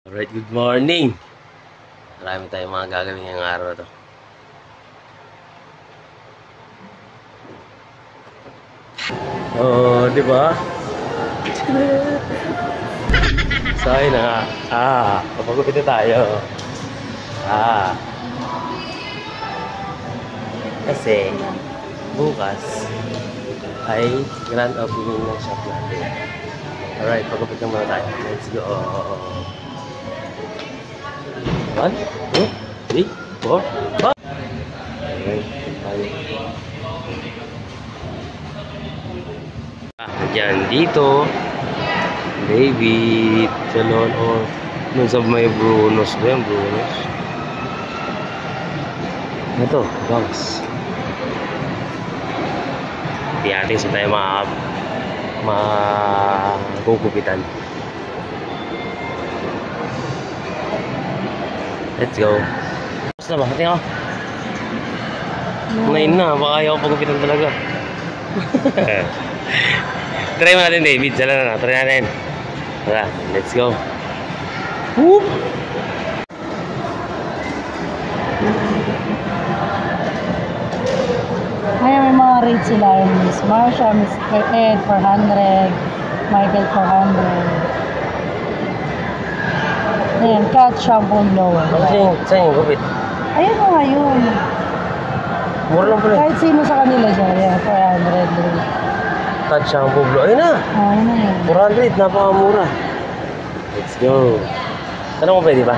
Alright, good morning! Marami tayong mga gagawin ngayong araw to. Oh, di ba? So, ayun na nga. Papagupit na tayo. Kasi, bukas ay grand opening ng shop natin. Alright, pagupit na muna tayo. Let's go! 1, 2, 3, 4, 5. Diyan dito David Salon or nun sa may Brunos ba yung Brunos ito banks di atin sa tayo makukupitan. Let's go. Basta na ba? Tingnan ko. Ngayon na, baka ayaw pagupitan talaga. Try mo natin, David. Sala na. Try natin. Tara, let's go. Whoop! Kaya may mga rates sila. Miss Marsha, Miss Ed, 400. Michael, 400. Ayan, cat, shampoo, blower. Saan yung gupit? Ayan na nga yun. Mura lang pala. Kahit sino sa kanila dyan. Ayan, 400. Cat, shampoo, blow. Ayun na! Ayun na yun. 400, napakamura. Let's go. Tanong mo pwede ba?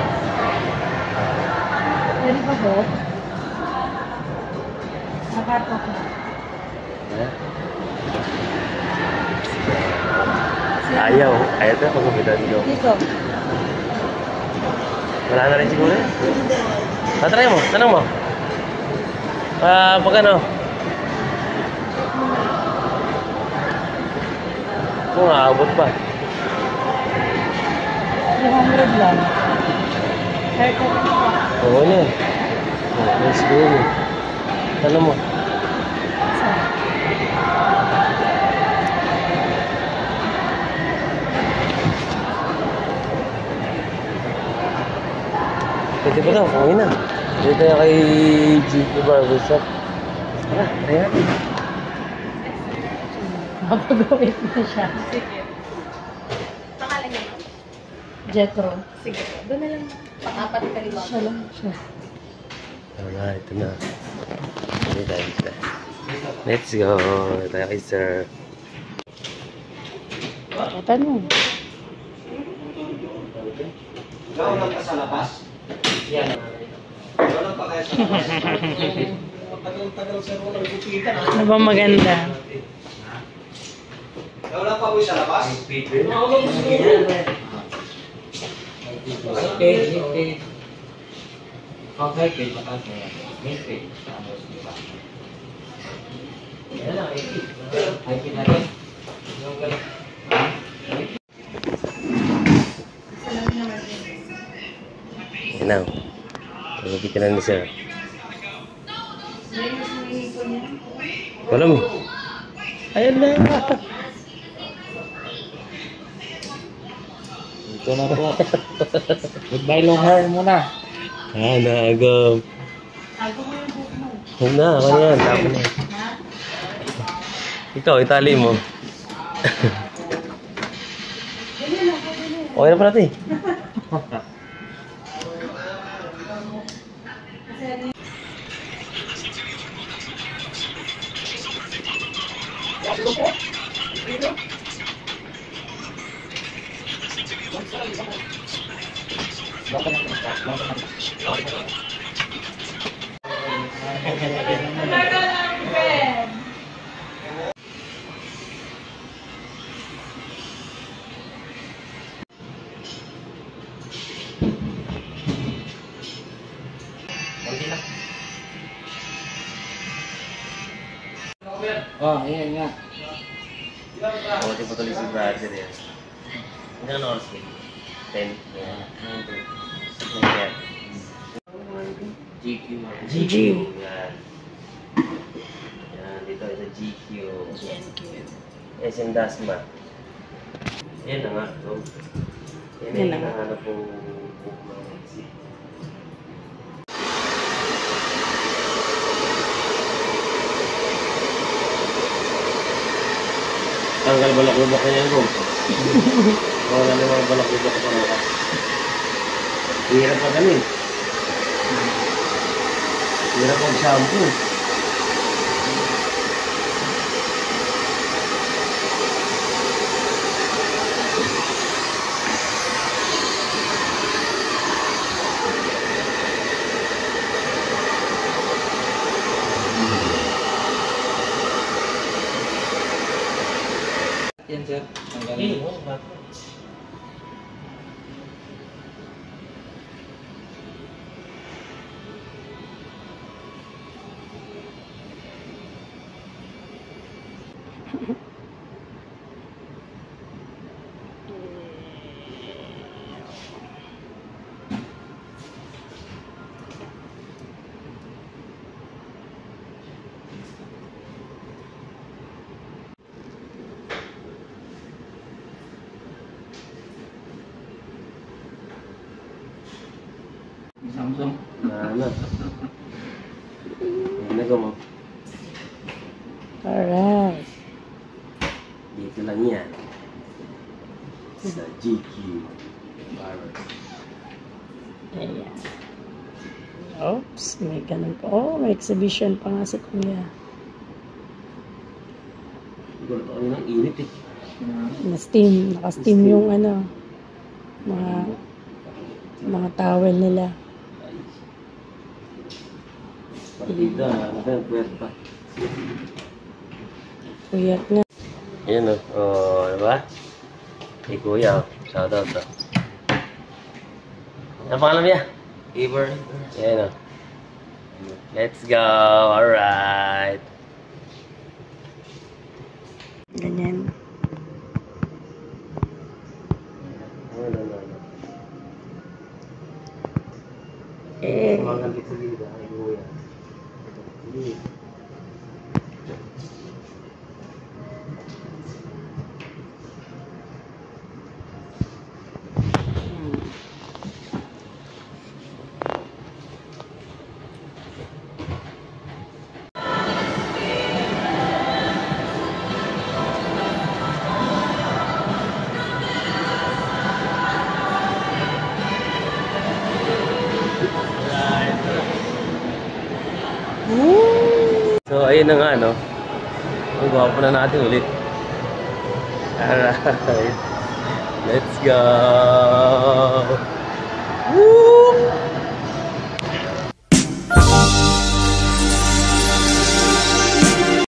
Pwede pa po? Nakato ko. Ayaw. Ayaw ito, pagupitan nyo. Dito. Wala na rin siguro. Try mo, tanong mo. Pag ano? Kung aabot pa. 300 lang. Haircut mo pa. Oo na. Let's go. Tanong mo. Pwede ba daw? Okay na. Pwede tayo kay GP Barbershop. Tara, try natin. Mapag-uwit na siya. Sige. Pangalan niya? Jetro. Sige. Doon na lang. Pang-apat kaliwa. Siya lang siya. Alright, ito na. Pwede tayo isa. Let's go. Tayo kay sir. Katan mo. Ikaw lang ka sa labas? Yan. Ikaw lang pa kaya sa labas? Tagal-tagal sir, walang gupitan. Ano ba maganda? Ikaw lang pa uwi sa labas? Yan na. Pagkapitan na ni sir. Wala mo. Ayan na. Ito na po. Goodbye long hair muna. Nagam. Huwag na, ako na yan. Tapon na. Ikaw, itali mo. Okay na pala ito eh. Oh, iya nga. Oo, di pa tuloy si brother yan. Ilan oras kayo? 10? Yan. 9 yan. GQ. GQ. Yan. Yan, dito sa GQ. SM Dasma. Yan na nga. So, yan na nga. Hinahanap kong Tanggal balak-lubak na yan, bro. Wala na mga balak-lubak pa rin. Hirap pa ganin. Hirap mag-shampoo. Yan, sir. Tanggalin. Samsung. Ano? Ano ko mo? Alright. Dito lang yan. Sa GQ Barber. Ayan. Oops, may ganun pa. Oh, may exhibition pa nga si Kuya. Siguro pa kami ng init eh. Na-steam. Naka-steam yung ano, mga towel nila. Partida, ano ba yung puwerta? Puyat na. Ayan o. Oh, diba? Kay Kuya, shout out o. Ano pangalan niya? Iber. Ayan o. Let's go! Alright! Ganyan. Eh, Kumakalbit sa gilid kay Kuya. So, ayun na nga, no? Ang gwapo na natin ulit. Alright. Let's go! Woo!